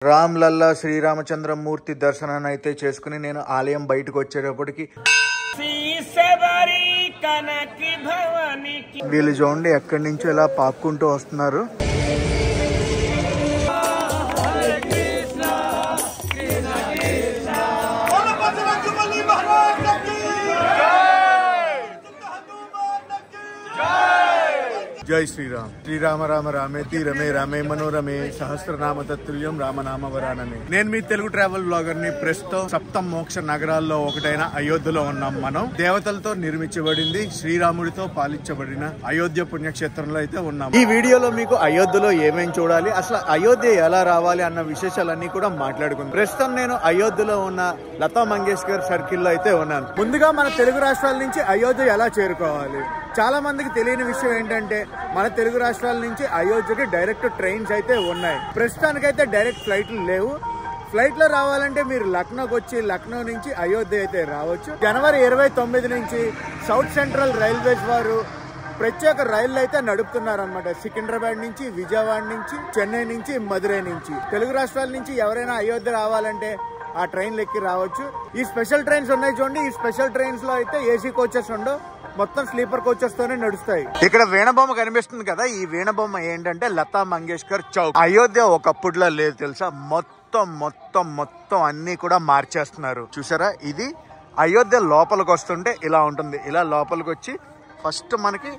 రామ్ లల్లా శ్రీరామచంద్రమూర్తి దర్శనాన్ని అయితే చేసుకుని నేను ఆలయం బయటకు వచ్చేటప్పటికి వీళ్ళు చూడండి ఎక్కడి నుంచో ఇలా పాక్కుంటూ వస్తున్నారు. జై శ్రీరామ్. శ్రీరామ రామ రామేతి రమే రామే మనోరమే సహస్రనామ తత్తుల్యం రామనామ వరానమే. నేను మీ తెలుగు ట్రావెల్ బ్లాగర్ ని. ప్రస్తుతం సప్త మోక్ష నగరాల్లో ఒకటైన అయోధ్యలో ఉన్నాం. మనం దేవతలతో నిర్మించబడింది, శ్రీరాముడితో పాలించబడిన అయోధ్య పుణ్యక్షేత్రంలో అయితే ఉన్నాం. ఈ వీడియోలో మీకు అయోధ్యలో ఏమేం చూడాలి, అసలు అయోధ్య ఎలా రావాలి అన్న విశేషాలన్నీ కూడా మాట్లాడుకుందాం. ప్రస్తుతం నేను అయోధ్యలో ఉన్న లతా మంగేష్కర్ సర్కిల్ లో అయితే ఉన్నాను. ముందుగా మన తెలుగు రాష్ట్రాల నుంచి అయోధ్య ఎలా చేరుకోవాలి? చాలా మందికి తెలియని విషయం ఏంటంటే మన తెలుగు రాష్ట్రాల నుంచి అయోధ్యకి డైరెక్ట్ ట్రైన్స్ అయితే ఉన్నాయి. ప్రస్తుతానికైతే డైరెక్ట్ ఫ్లైట్లు లేవు. ఫ్లైట్ లో రావాలంటే మీరు లక్నోకి వచ్చి లక్నో నుంచి అయోధ్య అయితే రావచ్చు. జనవరి 29 నుంచి సౌత్ సెంట్రల్ రైల్వేస్ వారు ప్రత్యేక రైళ్లు అయితే నడుపుతున్నారు అనమాట. సికింద్రాబాద్ నుంచి, విజయవాడ నుంచి, చెన్నై నుంచి, మదురై నుంచి. తెలుగు రాష్ట్రాల నుంచి ఎవరైనా అయోధ్య రావాలంటే ఆ ట్రైన్లు ఎక్కి రావచ్చు. ఈ స్పెషల్ ట్రైన్స్ ఉన్నాయి చూడండి. ఈ స్పెషల్ ట్రైన్స్ లో అయితే ఏసీ కోచెస్ ఉండవు, మొత్తం స్లీపర్ కోచెస్ తోనే నడుస్తాయి. ఇక్కడ వీణబొమ్మ కనిపిస్తుంది కదా, ఈ వీణబొమ్మ ఏంటంటే లతా మంగేష్కర్ చౌక్. అయోధ్య ఒకప్పుడులో లేదు తెలుసా, మొత్తం మొత్తం మొత్తం అన్ని కూడా మార్చేస్తున్నారు. చూసారా, ఇది అయోధ్య లోపలికి వస్తుంటే ఇలా ఉంటుంది. ఇలా లోపలికి వచ్చి ఫస్ట్ మనకి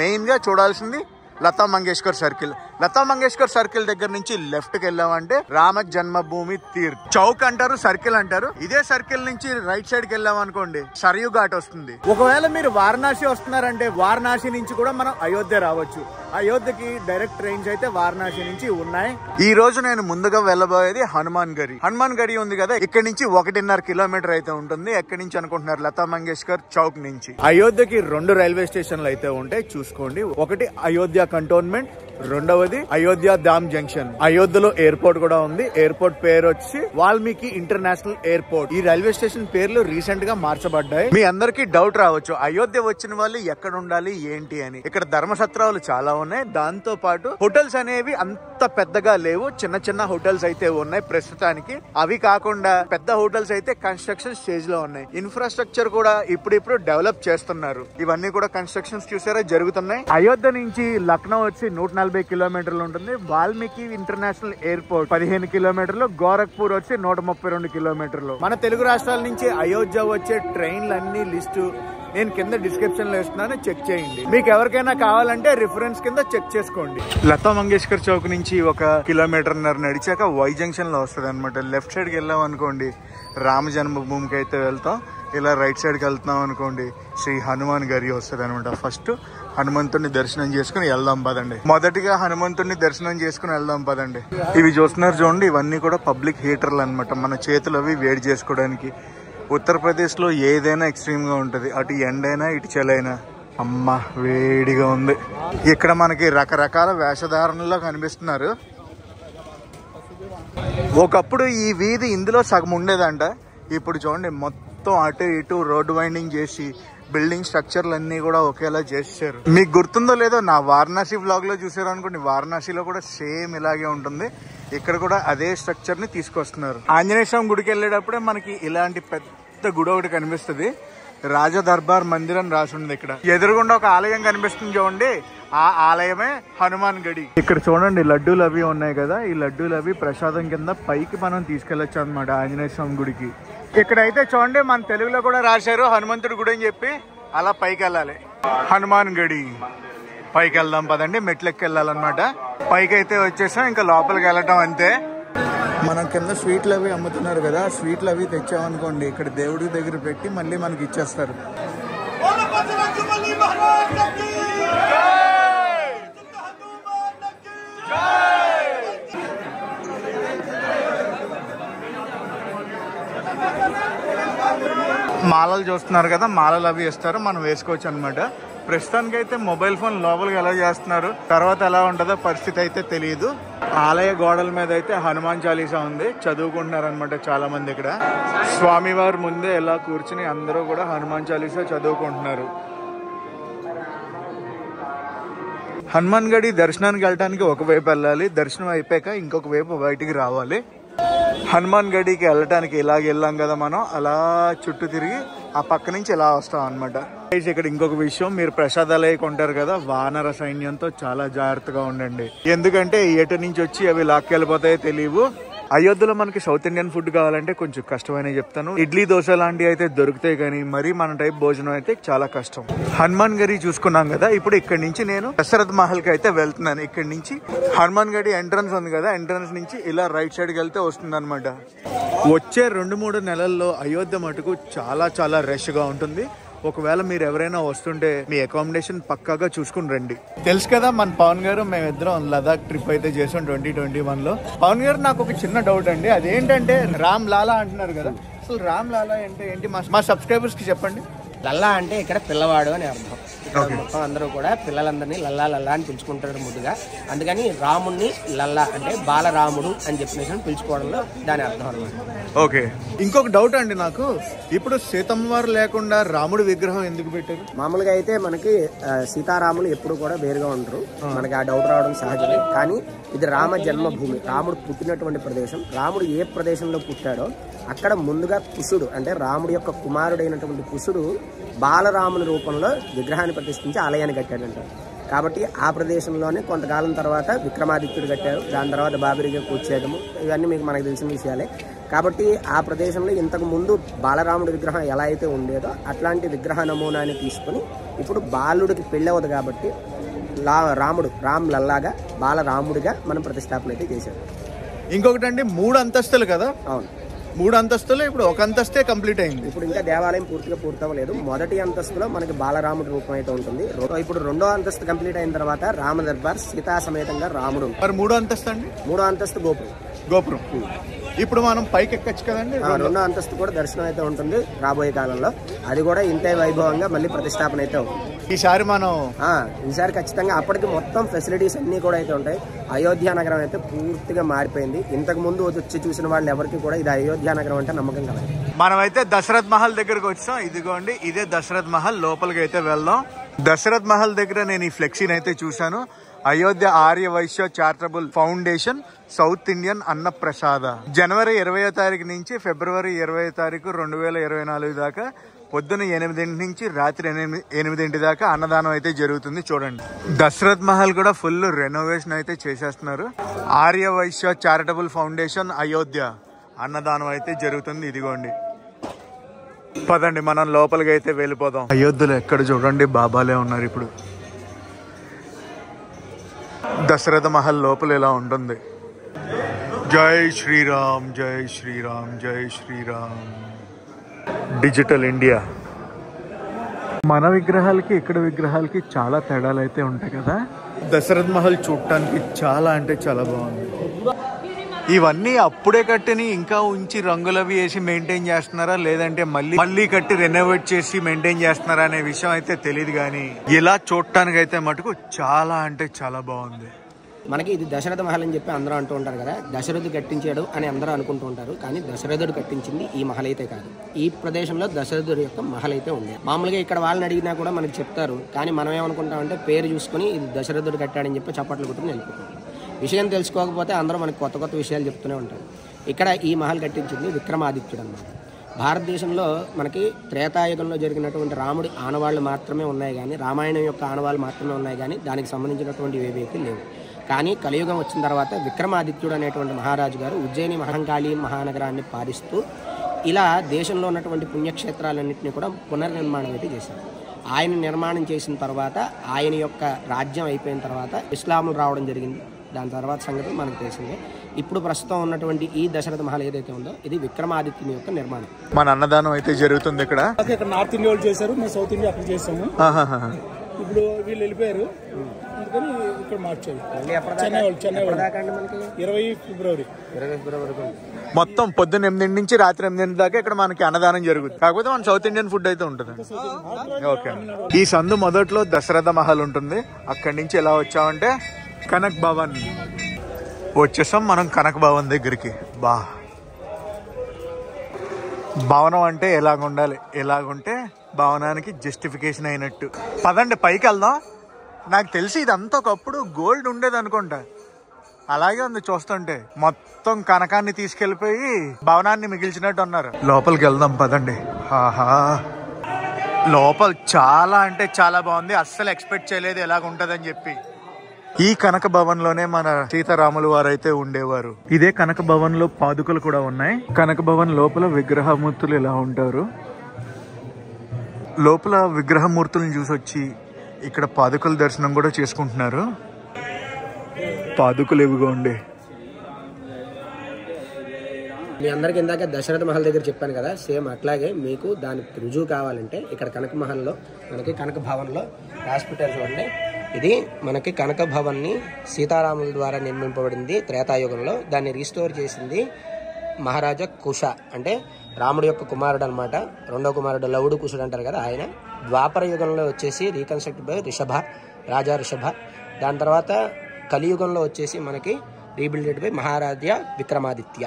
మెయిన్ గా చూడాల్సింది లతా మంగేష్కర్ సర్కిల్. లతా మంగేష్కర్ సర్కిల్ దగ్గర నుంచి లెఫ్ట్ కి వెళ్ళామంటే రామ జన్మభూమి తీర్థ్ చౌక్ అంటారు, సర్కిల్ అంటారు. ఇదే సర్కిల్ నుంచి రైట్ సైడ్ కి వెళ్ళామనుకోండి సరియు ఘాట్ వస్తుంది. ఒకవేళ మీరు వారణాసి వస్తున్నారంటే వారణాసి నుంచి కూడా మనం అయోధ్య రావచ్చు. అయోధ్యకి డైరెక్ట్ ట్రైన్స్ అయితే వారణాసి నుంచి ఉన్నాయి. ఈ రోజు నేను ముందుగా వెళ్ళబోయేది హనుమాన్ గడి. హనుమాన్ గడి ఉంది కదా, ఇక్కడ నుంచి 1.5 కిలోమీటర్ అయితే ఉంటుంది. ఎక్కడి నుంచి అనుకుంటున్నారు? లతా మంగేష్కర్ చౌక్ నుంచి. అయోధ్యకి 2 రైల్వే స్టేషన్లు అయితే ఉంటాయి, చూసుకోండి. ఒకటి అయోధ్య కంటోన్మెంట్, రెండవది అయోధ్య ధామ్ జంక్షన్. అయోధ్యలో ఎయిర్పోర్ట్ కూడా ఉంది. ఎయిర్పోర్ట్ పేరు వచ్చి వాల్మీకి ఇంటర్నేషనల్ ఎయిర్పోర్ట్. ఈ రైల్వే స్టేషన్ పేర్లు రీసెంట్ గా మార్చబడ్డాయి. మీ అందరికి డౌట్ రావచ్చు, అయోధ్య వచ్చిన వాళ్ళు ఎక్కడ ఉండాలి ఏంటి అని. ఇక్కడ ధర్మసత్రాలు చాలా ఉన్నాయి. దాంతో పాటు హోటల్స్ అనేవి అంత పెద్దగా లేవు, చిన్న చిన్న హోటల్స్ అయితే ఉన్నాయి ప్రస్తుతానికి. అవి కాకుండా పెద్ద హోటల్స్ అయితే కన్స్ట్రక్షన్ స్టేజ్ లో ఉన్నాయి. ఇన్ఫ్రాస్ట్రక్చర్ కూడా ఇప్పుడిప్పుడు డెవలప్ చేస్తున్నారు. ఇవన్నీ కూడా కన్స్ట్రక్షన్స్ చూసారా జరుగుతున్నాయి. అయోధ్య నుంచి లక్నో వచ్చి 140 కిలోమీటర్లు ఉంటుంది. వాల్మీకి ఇంటర్నేషనల్ ఎయిర్పోర్ట్ 15 కిలోమీటర్లు. గోరఖ్పూర్ వచ్చి 132 కిలోమీటర్లు. మన తెలుగు రాష్ట్రాల నుంచి అయోధ్య వచ్చే ట్రైన్లు అన్ని లిస్టు నేను కింద డిస్క్రిప్షన్ లో ఇస్తున్నాను, చెక్ చేయండి. మీకు ఎవరికైనా కావాలంటే రిఫరెన్స్ కింద చెక్ చేసుకోండి. లతా మంగేష్కర్ చౌక్ నుంచి 1 కిలోమీటర్న్నర నడిచాక వై జంక్షన్ లో వస్తుంది అనమాట. లెఫ్ట్ సైడ్ కి వెళ్ళాం అనుకోండి రామ జన్మభూమికి అయితే వెళ్తాం. ఇలా రైట్ సైడ్ కి వెళ్తున్నాం అనుకోండి శ్రీ హనుమాన్ గరి వస్తుంది అనమాట. ఫస్ట్ హనుమంతుడిని దర్శనం చేసుకుని వెళ్దాం పదండి. మొదటిగా హనుమంతుడిని దర్శనం చేసుకుని వెళ్దాం పదండి. ఇవి చూస్తున్నారు చూడండి, ఇవన్నీ కూడా పబ్లిక్ హీటర్లు అనమాట. మన చేతులు అవి వేడి చేసుకోవడానికి. ఉత్తరప్రదేశ్ లో ఏదైనా ఎక్స్ట్రీమ్ గా ఉంటది, అటు ఎండైనా ఇటు చలైనా. అమ్మ వేడిగా ఉంది. ఇక్కడ మనకి రకరకాల వేషధారణలో కనిపిస్తున్నారు. ఒకప్పుడు ఈ వీధి ఇందులో సగం ఉండేదంట. ఇప్పుడు చూడండి మొత్తం అటు ఇటు రోడ్డు వైండింగ్ చేసి బిల్డింగ్ స్ట్రక్చర్లు అన్ని కూడా ఒకేలా చేశారు. మీకు గుర్తుందో లేదో, నా వారణాసి వ్లాగ్ లో చూసారు అనుకోండి, వారణాసిలో కూడా సేమ్ ఇలాగే ఉంటుంది. ఇక్కడ కూడా అదే స్ట్రక్చర్ ని తీసుకొస్తున్నారు. ఆంజనేయ స్వామి గుడికి వెళ్ళేటప్పుడే మనకి ఇలాంటి పెద్ద గుడి ఒకటి కనిపిస్తుంది. రాజ దర్బార్ మందిర్ అని రాసి ఉంది. ఇక్కడ ఎదురుగుండా ఒక ఆలయం కనిపిస్తుంది చూడండి, ఆ ఆలయమే హనుమాన్ గడి. ఇక్కడ చూడండి లడ్డూలు అవి ఉన్నాయి కదా, ఈ లడ్డూలు అవి ప్రసాదం కింద పైకి మనం తీసుకెళ్లొచ్చు అనమాట ఆంజనేయ స్వామి గుడికి. ఇక్కడైతే చూడండి మన తెలుగులో కూడా రాశారు హనుమంతుడి గుడి అని చెప్పి. అలా పైకి వెళ్ళాలి హనుమాన్ గడి. పైకి వెళ్దాం పదండి, మెట్లెక్కి వెళ్ళాలన్నమాట. పైకి అయితే వచ్చేసాం, ఇంకా లోపలికి వెళ్ళటం అంతే. మనం కింద స్వీట్లు అవి అమ్ముతున్నారు కదా, స్వీట్లు అవి తెచ్చామనుకోండి ఇక్కడ దేవుడి దగ్గర పెట్టి మళ్ళీ మనకి ఇచ్చేస్తారు. మాలలు చూస్తున్నారు కదా, మాలలు అవి ఇస్తారు, మనం వేసుకోవచ్చు అనమాట. ప్రస్తుతానికి అయితే మొబైల్ ఫోన్ లోపలికి ఎలా చేస్తున్నారు, తర్వాత ఎలా ఉంటుందో పరిస్థితి అయితే తెలియదు. ఆలయ గోడల మీద అయితే హనుమాన్ చాలీసా ఉంది, చదువుకుంటున్నారు అనమాట చాలా మంది. ఇక్కడ స్వామివారి ముందే ఎలా కూర్చుని అందరూ కూడా హనుమాన్ చాలీసా చదువుకుంటున్నారు. హనుమాన్ గడి దర్శనానికి వెళ్ళడానికి ఒకవైపు వెళ్ళాలి, దర్శనం అయిపోయాక ఇంకొక వైపు బయటికి రావాలి. హనుమాన్ గడికి వెళ్ళటానికి ఇలాగ వెళ్ళాం కదా మనం, అలా చుట్టూ తిరిగి ఆ పక్క నుంచి ఇలా వస్తాం అనమాట. ఇక్కడ ఇంకొక విషయం, మీరు ప్రసాదాలు కొంటారు కదా, వానర సైన్యంతో చాలా జాగ్రత్తగా ఉండండి. ఎందుకంటే ఎటు నుంచి వచ్చి అవి లాక్కెళ్ళిపోతాయో తెలియవు. అయోధ్యలో మనకి సౌత్ ఇండియన్ ఫుడ్ కావాలంటే కొంచెం కష్టమని చెప్తాను. ఇడ్లీ దోశ లాంటివి అయితే దొరుకుతాయి, కానీ మరీ మన టైప్ భోజనం అయితే చాలా కష్టం. హనుమాన్ గడి చూసుకున్నాం కదా, ఇప్పుడు ఇక్కడ నుంచి నేను దశరథ్ మహల్ కి అయితే వెళ్తున్నాను. ఇక్కడ నుంచి హనుమాన్ గడి ఎంట్రన్స్ ఉంది కదా, ఎంట్రన్స్ నుంచి ఇలా రైట్ సైడ్ కి వెళ్తే వస్తుంది అనమాట. వచ్చే 2-3 నెలల్లో అయోధ్య మటుకు చాలా చాలా రష్ గా ఉంటుంది. ఒకవేళ మీరు ఎవరైనా వస్తుంటే మీ అకామిడేషన్ పక్కాగా చూసుకుని రండి. తెలుసు కదా మన పవన్ గారు మేమిద్దరం లదాఖ్ ట్రిప్ అయితే చేసాం 2021లో. పవన్ గారు నాకు ఒక చిన్న డౌట్ అండి, అదేంటంటే రామ్ లాలా అంటున్నారు కదా, అసలు రామ్ లాలా అంటే ఏంటి? మా సబ్స్క్రైబర్స్ కి చెప్పండి. లల్లా అంటే ఇక్కడ పిల్లవాడు అని అర్థం. ఇక్కడ మొత్తం అందరూ కూడా పిల్లలందరినీ లల్లా లల్లా అని పిలుచుకుంటారు ముద్దుగా. అందుకని రాముడిని లల్లా అంటే బాలరాముడు అని చెప్పేసి పిలుచుకోవడంలో దాని అర్థం అనమాట. ఓకే, ఇంకొక డౌట్ అండి నాకు, ఇప్పుడు సీతమ్మవారు లేకుండా రాముడి విగ్రహం ఎందుకు పెట్టారు? మామూలుగా అయితే మనకి సీతారాములు ఎప్పుడు కూడా వేరుగా ఉండరు, మనకి ఆ డౌట్ రావడం సహజమే. కానీ ఇది రామ జన్మభూమి, రాముడు పుట్టినటువంటి ప్రదేశం. రాముడు ఏ ప్రదేశంలో పుట్టాడో అక్కడ ముందుగా కుశుడు అంటే రాముడి యొక్క కుమారుడైనటువంటి కుశుడు బాలరాముని రూపంలో విగ్రహాన్ని ప్రతిష్ఠించి ఆలయాన్ని కట్టాడంటారు. కాబట్టి ఆ ప్రదేశంలోనే కొంతకాలం తర్వాత విక్రమాదిత్యుడు కట్టారు. దాని తర్వాత బాబిరిగా కూర్చేయడము, ఇవన్నీ మీకు మనకు తెలిసిన విషయాలే. కాబట్టి ఆ ప్రదేశంలో ఇంతకు ముందు బాలరాముడి విగ్రహం ఎలా అయితే ఉండేదో అట్లాంటి విగ్రహ నమూనాన్ని తీసుకుని ఇప్పుడు బాలుడికి పెళ్ళవదు కాబట్టి రామ్ లల్లాగా బాలరాముడిగా మనం ప్రతిష్టాపన అయితే చేశారు. ఇంకొకటి అండి, 3 అంతస్తులు కదా? అవును, 3 అంతస్తులు, ఇప్పుడు 1 అంతస్తే కంప్లీట్ అయింది. ఇప్పుడు ఇంకా దేవాలయం పూర్తిగా పూర్తవలేదు. మొదటి అంతస్తులో మనకి బాలరాముడి రూపం అయితే ఉంటుంది. ఇప్పుడు 2వ అంతస్తు కంప్లీట్ అయిన తర్వాత రామ దర్బార్ సీతా సమేతంగా రాముడు. మరి 3వ అంతస్తు అండి? 3వ అంతస్తు గోపురం. ఇప్పుడు మనం పైకి ఎక్కచ్చు కదండి. 2వ అంతస్తు కూడా దర్శనం అయితే ఉంటుంది రాబోయే కాలంలో. అది కూడా ఇంతే వైభవంగా మళ్ళీ ప్రతిష్టాపన అయితే అవుతుంది ఈసారి ఖచ్చితంగా. అప్పటికి మొత్తం ఫెసిలిటీస్ అన్ని కూడా అయితే ఉంటాయి. అయోధ్య నగరం అయితే పూర్తిగా మారిపోయింది. ఇంతకు ముందు వచ్చి చూసిన వాళ్ళు ఎవరికి కూడా ఇది అయోధ్య నగరం అంటే నమ్మకం కదా. మనమైతే దశరథ్ మహల్ దగ్గరకు వచ్చాం. ఇదిగోండి, ఇదే దశరథ్ మహల్. లోపలికి అయితే వెళ్దాం. దశరథ్ మహల్ దగ్గర నేను ఈ ఫ్లెక్సీని అయితే చూశాను. Ayodhya Arya Vaishya charitable foundation south Indian అన్న ప్రసాద. జనవరి 20వ తారీఖు నుంచి ఫిబ్రవరి 20వ తారీఖు 2024 దాకా పొద్దున 8 నుంచి రాత్రి 8 దాకా అన్నదానం అయితే జరుగుతుంది. చూడండి, దశరథ్ మహల్ కూడా ఫుల్ రెనోవేషన్ అయితే చేసేస్తున్నారు. ఆర్య వైశ్య చారిటబుల్ ఫౌండేషన్ అయోధ్య అన్నదానం అయితే జరుగుతుంది. ఇదిగోండి, పదండి మనం లోపలికి అయితే వెళ్ళిపోదాం. అయోధ్యలో ఎక్కడ చూడండి బాబాలే ఉన్నారు. ఇప్పుడు దశరథ మహల్ లోపల ఇలా ఉంటుంది. జై శ్రీరామ్, జై శ్రీరామ్, జై శ్రీరామ్. Digital India. మన విగ్రహాలకి ఇక్కడ విగ్రహాలకి చాలా తేడాలు అయితే ఉంటాయి కదా. దశరథ్ మహల్ చూడటానికి చాలా అంటే చాలా బాగుంది. ఇవన్నీ అప్పుడే కట్టిని ఇంకా ఉంచి రంగులవి వేసి మెయింటైన్ చేస్తున్నారా, లేదంటే మళ్ళీ కట్టి రెనోవేట్ చేసి మెయింటైన్ చేస్తున్నారా అనే విషయం అయితే తెలియదు. కానీ ఇలా చూడటానికి అయితే మటుకు చాలా అంటే చాలా బాగుంది. మనకి ఇది దశరథ మహల్ అని చెప్పి అందరూ అంటూ ఉంటారు కదా. దశరథుడు కట్టించాడు అని అందరూ అనుకుంటూ ఉంటారు, కానీ దశరథుడు కట్టించింది ఈ మహల్ అయితే కాదు. ఈ ప్రదేశంలో దశరథుడి యొక్క మహల్ అయితే ఉంది. మామూలుగా ఇక్కడ వాళ్ళని అడిగినా కూడా మనకి చెప్తారు, కానీ మనం ఏమనుకుంటామంటే పేరు చూసుకుని ఇది దశరథుడు కట్టాడని చెప్పి చప్పట్లు కొట్టుకుని వెళ్ళిపోతాం. విషయం తెలుసుకోకపోతే అందరూ మనకి కొత్త కొత్త విషయాలు చెప్తూనే ఉంటారు. ఇక్కడ ఈ మహల్ కట్టించింది విక్రమాదిత్యుడు అన్నమాట. భారతదేశంలో మనకి త్రేతాయుగంలో జరిగినటువంటి రాముడి ఆనవాళ్ళు మాత్రమే ఉన్నాయి, కానీ రామాయణం యొక్క ఆనవాళ్ళు మాత్రమే ఉన్నాయి, కానీ దానికి సంబంధించినటువంటి ఏవైతే లేవు. కానీ కలియుగం వచ్చిన తర్వాత విక్రమాదిత్యుడు అనేటువంటి మహారాజు గారు ఉజ్జయిని మహంకాళి మహానగరాన్ని పాలిస్తూ ఇలా దేశంలో ఉన్నటువంటి పుణ్యక్షేత్రాలన్నింటినీ కూడా పునర్నిర్మాణం అయితే చేశారు. ఆయన నిర్మాణం చేసిన తర్వాత ఆయన యొక్క రాజ్యం అయిపోయిన తర్వాత ఇస్లాములు రావడం జరిగింది. దాని తర్వాత సంగతి మనకు తెలిసిందే. ఇప్పుడు ప్రస్తుతం ఉన్నటువంటి ఈ దశరథ మహల్ ఏదైతే ఉందో ఇది విక్రమాదిత్యుని యొక్క నిర్మాణం. మన అన్నదానం అయితే జరుగుతుంది ఇక్కడ. నార్త్ ఇండియా వాళ్ళు చేశారు, మేము సౌత్ ఇండియా అప్లై చేసాము. ఇప్పుడు వీళ్ళు వెళ్ళిపోయారు, అందుకని ఇక్కడ మార్చారు. చెన్నై వాళ్ళు 20 ఫిబ్రవరి మొత్తం పొద్దున్న 8 నుంచి రాత్రి 8 దాకా ఇక్కడ మనకి అన్నదానం జరుగుతుంది. కాకపోతే మన సౌత్ ఇండియన్ ఫుడ్ అయితే ఉంటుంది. ఓకే, ఈ సందు మొదట్లో దశరథ మహల్ ఉంటుంది. అక్కడి నుంచి ఎలా వచ్చామంటే కనక్ భవన్ వచ్చేసాం. మనం కనక్ భవన్ దగ్గరికి. భవనం అంటే ఎలాగుండాలి, ఎలాగుంటే భవనానికి జస్టిఫికేషన్ అయినట్టు. పదండి పైకి వెళ్దాం. నాకు తెలిసి ఇదంతా ఒకప్పుడు గోల్డ్ ఉండేది అనుకుంటా. అలాగే ఉంది చూస్తుంటే. మొత్తం కనకాన్ని తీసుకెళ్లిపోయి భవనాన్ని మిగిల్చినట్టు ఉన్నారు. లోపలికి వెళ్దాం పదండి. ఆహా, లోపల చాలా అంటే చాలా బాగుంది. అస్సలు ఎక్స్పెక్ట్ చేయలేదు ఎలాగ ఉంటదని చెప్పి. ఈ కనక భవన్ లోనే మన సీతారాములు వారు అయితే ఉండేవారు. ఇదే కనక భవన్ లో పాదుకలు కూడా ఉన్నాయి. కనక భవన్ లోపల విగ్రహమూర్తులు ఇలా ఉంటారు. లోపల విగ్రహమూర్తులను చూసి వచ్చి ఇక్కడ పాదుకల దర్శనం కూడా చేసుకుంటున్నారు. పాదుకలు ఇవిగోండి. మీ అందరికి ఇందాక దశరథ మహల్ దగ్గర చెప్పాను కదా, సేమ్ అట్లాగే మీకు దానికి రుజువు కావాలంటే ఇక్కడ కనక మహల్లో మనకి కనక భవన్లో హాస్పిటల్ చూడండి. ఇది మనకి కనక భవన్ని సీతారాముల ద్వారా నిర్మింపబడింది త్రేతాయుగంలో. దాన్ని రీస్టోర్ చేసింది మహారాజా కుష, అంటే రాముడి యొక్క కుమారుడు అనమాట. రెండో కుమారుడు లవుడు కుషుడు అంటారు కదా ఆయన. ద్వాపర యుగంలో వచ్చేసి రీకన్స్ట్రక్ట్ బై రిషభ, రాజా రిషభ. దాని తర్వాత కలియుగంలో వచ్చేసి మనకి రీబిల్డెడ్ బై మహారాజా విక్రమాదిత్య.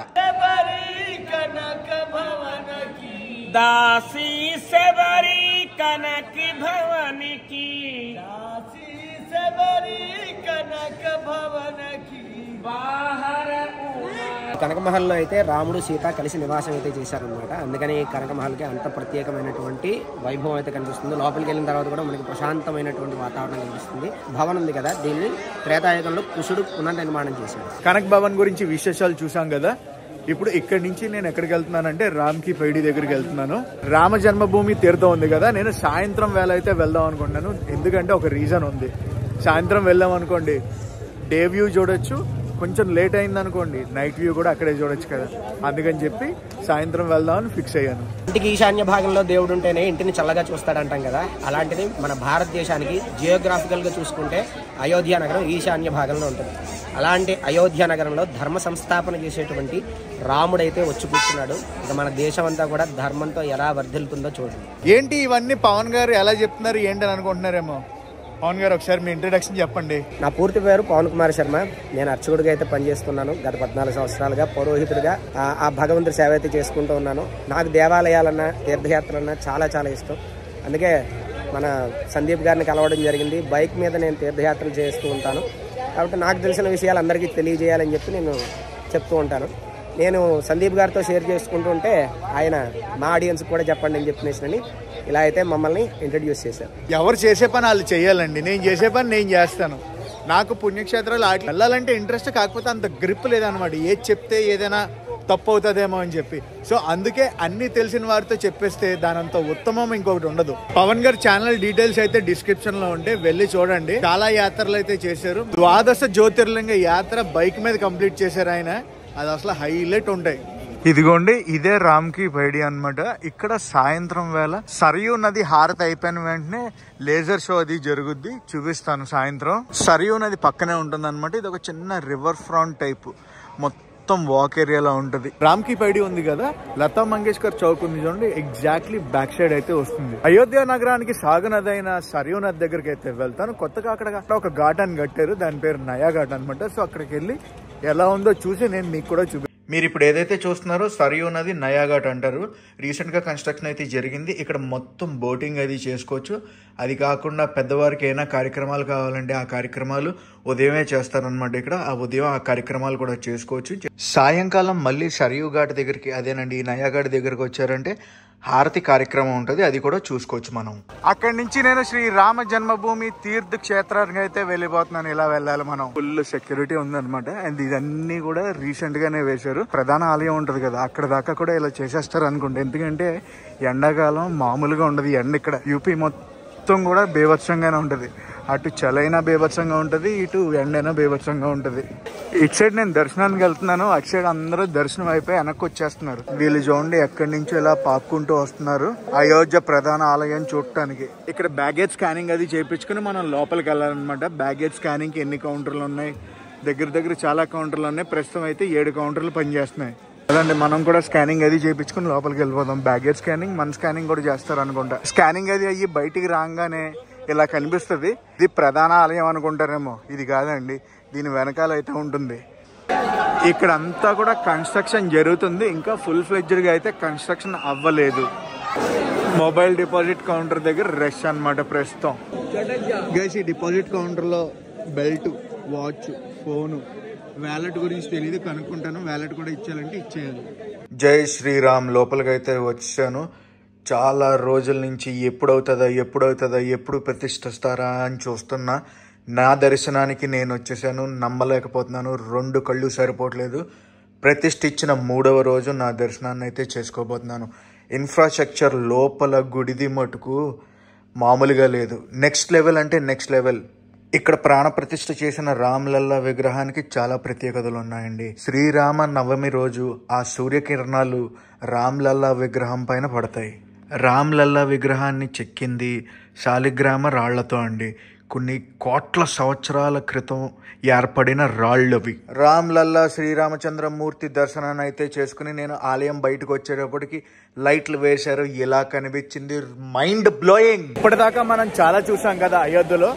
दासी से बड़ी कनक भवन की, दासी से बड़ी कनक भवन की बाहर. కనక మహల్లో అయితే రాముడు సీత కలిసి నివాసం అయితే చేశారనమాట. అందుకని కనక మహల్కి అంత ప్రత్యేకమైనటువంటి వైభవం అయితే కనిపిస్తుంది. లోపలికి వెళ్ళిన తర్వాత కూడా మనకి ప్రశాంతమైనటువంటి వాతావరణం కనిపిస్తుంది. భవన్ ఉంది కదా, దీన్ని త్రేతాయుగంలో కుషుడు పునర్నిర్మాణం చేశాడు. కనక భవన్ గురించి విశేషాలు చూసాం కదా. ఇప్పుడు ఇక్కడి నుంచి నేను ఎక్కడికి వెళ్తున్నానంటే రామ్కి పైడి దగ్గరికి వెళ్తున్నాను. రామ జన్మభూమి తీర్థం ఉంది కదా, నేను సాయంత్రం వేళ అయితే వెళ్దాం అనుకుంటున్నాను. ఎందుకంటే ఒక రీజన్ ఉంది. సాయంత్రం వెళ్ళాం అనుకోండి డే వ్యూ చూడొచ్చు, కొంచెం లేట్ అయింది అనుకోండి నైట్ వ్యూ కూడా అక్కడే చూడొచ్చు కదా. అందుకని చెప్పి సాయంత్రం వెళ్దామని ఫిక్స్ అయ్యాను. ఇంటికి ఈశాన్య భాగంలో దేవుడు ఉంటేనే ఇంటిని చల్లగా చూస్తాడంటాం కదా, అలాంటిది మన భారతదేశానికి జియోగ్రాఫికల్గా చూసుకుంటే అయోధ్య నగరం ఈశాన్య భాగంలో ఉంటుంది. అలాంటి అయోధ్య నగరంలో ధర్మ సంస్థాపన చేసేటువంటి రాముడైతే వచ్చి కూర్చున్నాడు. ఇక మన దేశం అంతా కూడా ధర్మంతో ఎలా వర్ధిల్లుతుందో చూడండి. ఏంటి ఇవన్నీ పవన్ గారు ఎలా చెప్తున్నారు ఏంటని అనుకుంటున్నారేమో. పవన్ గారు ఒకసారి మీ ఇంట్రడక్షన్ చెప్పండి. నా పూర్తి పేరు పవన్ కుమార్ శర్మ. నేను అర్చకుడిగా అయితే పనిచేస్తున్నాను. గత 14 సంవత్సరాలుగా పౌరోహితుడిగా ఆ భగవంతుడి సేవ అయితే చేసుకుంటూ ఉన్నాను. నాకు దేవాలయాలన్నా తీర్థయాత్రలన్నా చాలా చాలా ఇష్టం. అందుకే మన సందీప్ గారిని కలవడం జరిగింది. బైక్ మీద నేను తీర్థయాత్రలు చేస్తూ ఉంటాను కాబట్టి నాకు తెలిసిన విషయాలు అందరికీ తెలియజేయాలని చెప్పి నేను చెప్తూ ఉంటాను. నేను సందీప్ గారితో షేర్ చేసుకుంటూ ఉంటే ఆయన మా ఆడియన్స్ కూడా చెప్పండి అని చెప్పినేసి ఇలా అయితే మమ్మల్ని ఇంట్రడ్యూస్ చేశారు. ఎవరు చేసే పని వాళ్ళు చేయాలండి. నేను చేసే పని నేను చేస్తాను. నాకు పుణ్యక్షేత్రాలు ఆటలు వెళ్ళాలంటే ఇంట్రెస్ట్, కాకపోతే అంత గ్రిప్ లేదనమాట. ఏది చెప్తే ఏదైనా తప్పు అవుతుందేమో అని చెప్పి. సో అందుకే అన్ని తెలిసిన వారితో చెప్పేస్తే దానంత ఉత్తమం ఇంకొకటి ఉండదు. పవన్ గారి ఛానల్ డీటెయిల్స్ అయితే డిస్క్రిప్షన్ లో ఉంటే వెళ్ళి చూడండి. చాలా యాత్రలు అయితే చేశారు. 12 జ్యోతిర్లింగ యాత్ర బైక్ మీద కంప్లీట్ చేశారు ఆయన. అది అసలు హైలైట్ ఉంటాయి. ఇదిగోండి ఇదే రామ్కి పైడి అన్నమాట. ఇక్కడ సాయంత్రం వేళ సరియు నది హారతి అయిపోయిన వెంటనే లేజర్ షో అది జరుగుద్ది, చూపిస్తాను సాయంత్రం. సరియు నది పక్కనే ఉంటుంది అనమాట. ఇది ఒక చిన్న రివర్ ఫ్రంట్ టైప్, మొత్తం వాక్ ఏరియాలో ఉంటది. రామ్కి పైడి ఉంది కదా, లతా మంగేష్కర్ చౌక్ ఉంది చూడండి, ఎగ్జాక్ట్లీ బ్యాక్ సైడ్ అయితే వస్తుంది. అయోధ్య నగరానికి సాగు నది అయిన సరియు నది దగ్గరికి అయితే వెళ్తాను. కొత్తగా అక్కడ ఒక ఘాట్ అని కట్టారు, దాని పేరు నయా ఘాట్ అనమాట. సో అక్కడికి వెళ్ళి ఎలా ఉందో చూసి నేను మీకు కూడా చూపి. మీరు ఇప్పుడు ఏదైతే చూస్తున్నారో సరియు నది నయా ఘాట్ అంటారు. రీసెంట్ గా కన్స్ట్రక్షన్ అయితే జరిగింది. ఇక్కడ మొత్తం బోటింగ్ అది చేసుకోవచ్చు. అది కాకుండా పెద్దవారికి ఏమైనా కార్యక్రమాలు కావాలంటే ఆ కార్యక్రమాలు ఉదయమే చేస్తారనమాట. ఇక్కడ ఆ ఉదయం ఆ కార్యక్రమాలు కూడా చేసుకోవచ్చు. సాయంకాలం మళ్ళీ సరియు ఘాట్ దగ్గరికి, అదేనండి ఈ నయా ఘాట్ దగ్గరికి వచ్చారంటే హారతి కార్యక్రమం ఉంటుంది, అది కూడా చూసుకోవచ్చు మనం. అక్కడి నుంచి నేను శ్రీ రామ జన్మభూమి తీర్థ క్షేత్రానికి అయితే వెళ్ళిపోతున్నాను. ఇలా వెళ్ళాలి మనం. ఫుల్ సెక్యూరిటీ ఉంది అనమాట. అండ్ ఇదన్నీ కూడా రీసెంట్ గానే వేశారు. ప్రధాన ఆలయం ఉంటది కదా, అక్కడ దాకా కూడా ఇలా చేసేస్తారు అనుకుంటా. ఎందుకంటే ఎండాకాలం మామూలుగా ఉండదు ఎండ. ఇక్కడ యూపీ మొత్తం కూడా బీభత్సంగానే ఉంటది. అటు చలైనా బీభత్సంగా ఉంటది, ఇటు ఎండైనా బీభత్సంగా ఉంటది. ఇటు సైడ్ నేను దర్శనానికి వెళ్తున్నాను, అటు సైడ్ అందరూ దర్శనం అయిపోయి వెనక్కి వచ్చేస్తున్నారు. వీళ్ళు చూడండి ఎక్కడి నుంచో ఇలా పాక్కుంటూ వస్తున్నారు అయోధ్య ప్రధాన ఆలయం చూడటానికి. ఇక్కడ బ్యాగేజ్ స్కానింగ్ అది చేయించుకుని మనం లోపలికి వెళ్ళాలన్నమాట. బ్యాగేజ్ స్కానింగ్ కి ఎన్ని కౌంటర్లు ఉన్నాయి, దగ్గర చాలా కౌంటర్లు ఉన్నాయి. ప్రస్తుతం అయితే 7 కౌంటర్లు పనిచేస్తున్నాయి. అదండి మనం కూడా స్కానింగ్ అది చేయించుకుని లోపలికి వెళ్ళిపోదాం. బ్యాగేజ్ స్కానింగ్, మన స్కానింగ్ కూడా చేస్తారు అనుకుంటా. స్కానింగ్ అది అయ్యి బయటికి రాగానే ఇలా కనిపిస్తుంది. ఇది ప్రధాన ఆలయం అనుకుంటారేమో, ఇది కాదండి. దీని వెనకాల అయితే ఉంటుంది. ఇక్కడ అంతా కూడా కన్స్ట్రక్షన్ జరుగుతుంది, ఇంకా ఫుల్ ఫ్లెడ్జ్డ్ గా అయితే కన్స్ట్రక్షన్ అవ్వలేదు. మొబైల్ డిపాజిట్ కౌంటర్ దగ్గర రష్ అన్నమాట ప్రస్తుతం. గైస్ ఈ డిపాజిట్ కౌంటర్ లో బెల్ట్, వాచ్, ఫోను వ్యాలెట్ గురించి తెలియదు, కనుక్కుంటాను. వ్యాలెట్ కూడా ఇచ్చేయాలంటే ఇచ్చేయాలి. జై శ్రీరామ్. లోపలికైతే వచ్చాను. చాలా రోజుల నుంచి ఎప్పుడు ప్రతిష్ఠిస్తారా అని చూస్తున్నా. నా దర్శనానికి నేను వచ్చేసాను. నమ్మలేకపోతున్నాను. 2 కళ్ళు సరిపోవట్లేదు. ప్రతిష్ఠ ఇచ్చిన 3వ రోజు నా దర్శనాన్ని అయితే చేసుకోబోతున్నాను. ఇన్ఫ్రాస్ట్రక్చర్ లోపల గుడిది మటుకు మామూలుగా లేదు. నెక్స్ట్ లెవెల్ అంటే నెక్స్ట్ లెవెల్. ఇక్కడ ప్రాణప్రతిష్ఠ చేసిన రామ్లల్లా విగ్రహానికి చాలా ప్రత్యేకతలు ఉన్నాయండి. శ్రీరామ నవమి రోజు ఆ సూర్యకిరణాలు రామ్లల్లా విగ్రహం పైన పడతాయి. రామ్లల్లా విగ్రహాన్ని చెక్కింది శాలిగ్రామ రాళ్లతో అండి. కొన్ని కోట్ల సంవత్సరాల క్రితం ఏర్పడిన రాళ్ళవి. రామ్లల్లా శ్రీరామచంద్రమూర్తి దర్శనాన్ని అయితే చేసుకుని నేను ఆలయం బయటకు వచ్చేటప్పటికి లైట్లు వేశారు. ఇలా కనిపించింది. Mind blowing. ఇప్పటిదాకా మనం చాలా చూసాం కదా అయోధ్యలో.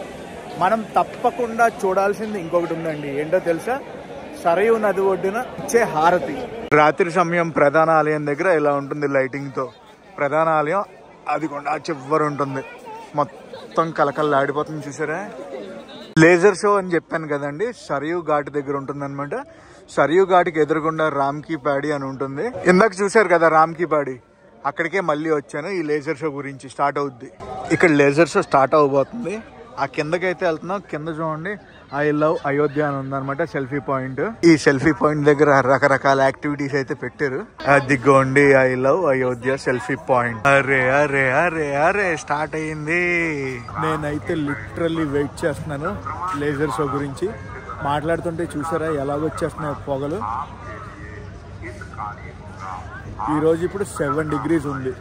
మనం తప్పకుండా చూడాల్సింది ఇంకొకటి ఉందండి. ఏంటో తెలుసా? సరయూ నది ఒడ్డున ఇచ్చే హారతి. రాత్రి సమయం ప్రధాన ఆలయం దగ్గర ఇలా ఉంటుంది లైటింగ్తో. ప్రధాన ఆలయం అది కూడా చివరి ఉంటుంది. మొత్తం కలకల్లాడిపోతుంది. చూసారా? లేజర్ షో అని చెప్పాను కదండి. సరయూ ఘాట్ దగ్గర ఉంటుంది అనమాట. సరయూ ఘాట్కి ఎదురుగుండా రామ్కీ పాడి అని ఉంటుంది. ఇందాక చూసారు కదా రామ్కీ పాడి, అక్కడికే మళ్ళీ వచ్చాను. ఈ లేజర్ షో గురించి స్టార్ట్ అవుద్ది. ఇక్కడ లేజర్ షో స్టార్ట్ అవబోతుంది. ఆ కిందకైతే వెళ్తున్నాం. కింద చూడండి ఐ లవ్ అయోధ్య అని ఉందన్నమాట సెల్ఫీ పాయింట్. ఈ సెల్ఫీ పాయింట్ దగ్గర రకరకాల యాక్టివిటీస్ అయితే పెట్టారు. అదిగోండి I love Ayodhya selfie point. అరే అరే అరే అరే స్టార్ట్ అయ్యింది. నేనైతే లిటరల్లీ వెయిట్ చేస్తున్నాను లేజర్ షో గురించి. మాట్లాడుతుంటే చూసారా ఎలాగొచ్చేస్తున్నాయి పొగలు. ఈరోజు ఇప్పుడు 7 degrees ఉంది.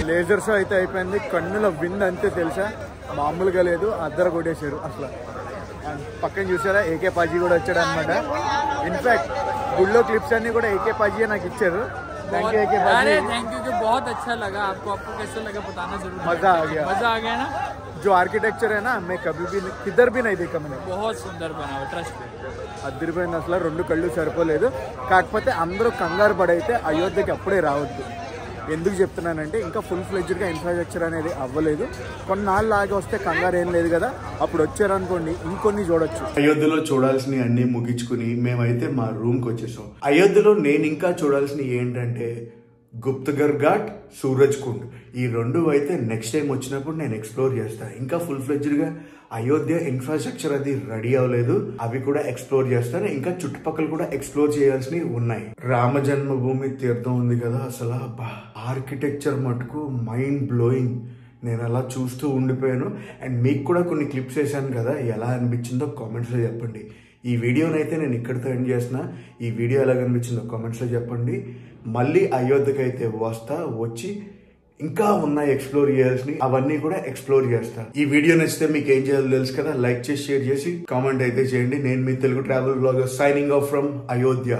లేజర్ షో అయితే అయిపోయింది. కన్నుల విందు అంతే తెలుసా, మామూలుగా లేదు. అద్దరు కొట్టేశారు అసలు. పక్కన చూసారా ఏకే పాజీ కూడా వచ్చాడు అనమాట. ఇన్ఫాక్ట్ గుళ్ళో క్లిప్స్ అన్ని కూడా ఏకే పాజీ నాకు ఇచ్చారు. Thank you AK Paaji. बहुत अच्छा लगा आपको कैसा लगा बताना जरूर. मजा आ गया ना. जो आर्किटेक्चर है ना मैं कभी भी किधर भी नहीं देखा मैंने. बहुत सुंदर बना ट्रस्ट पे. అదిరిపోయింది అసలు. 2 కళ్ళు సరిపోలేదు. కాకపోతే అందరూ కంగారు పడైతే అయోధ్యకి అప్పుడే రావద్దు. ఎందుకు చెప్తున్నానంటే ఇంకా ఫుల్ ఫ్లెడ్జ్డ్గా ఇన్ఫ్రాస్ట్రక్చర్ అనేది అవ్వలేదు. కొన్నాళ్ళు ఆగి వస్తే కంగారు ఏం లేదు కదా. అప్పుడు వచ్చారనుకోండి ఇంకొన్ని చూడొచ్చు. అయోధ్యలో చూడాల్సినవి అన్ని ముగించుకుని మేమైతే మా రూమ్కి వచ్చేసాం. అయోధ్యలో నేను ఇంకా చూడాల్సినవి ఏంటంటే గుప్తగర్ ఘాట్, సూరజ్ కుండ్. ఈ 2 అయితే నెక్స్ట్ టైం వచ్చినప్పుడు నేను ఎక్స్ప్లోర్ చేస్తాను. ఇంకా ఫుల్ ఫ్లెడ్జ్డ్గా అయోధ్య ఇన్ఫ్రాస్ట్రక్చర్ అది రెడీ అవ్వలేదు. అవి కూడా ఎక్స్ప్లోర్ చేస్తాను. ఇంకా చుట్టుపక్కల కూడా ఎక్స్ప్లోర్ చేయాల్సినవి ఉన్నాయి. రామ జన్మభూమి తీర్థం ఉంది కదా, అసలు ఆర్కిటెక్చర్ మటుకు మైండ్ బ్లోయింగ్. నేను అలా చూస్తూ ఉండిపోయాను. అండ్ మీకు కూడా కొన్ని క్లిప్స్ వేసాను కదా, ఎలా అనిపించిందో కామెంట్స్లో చెప్పండి. ఈ వీడియోనైతే నేను ఇక్కడితో ఎండ్ చేసిన. ఈ వీడియో ఎలా కనిపించిందో కామెంట్స్లో చెప్పండి. మళ్ళీ అయోధ్యకి అయితే వచ్చి ఇంకా ఉన్నాయి ఎక్స్ప్లోర్ చేయాల్సినవి, అవన్నీ కూడా ఎక్స్ప్లోర్ చేస్తాను. ఈ వీడియో నచ్చితే మీకు ఏం చేయాలో తెలుసు కదా. లైక్ చేసి షేర్ చేసి కామెంట్ అయితే చేయండి. నేను మీ Telugu travel blogger signing off from Ayodhya.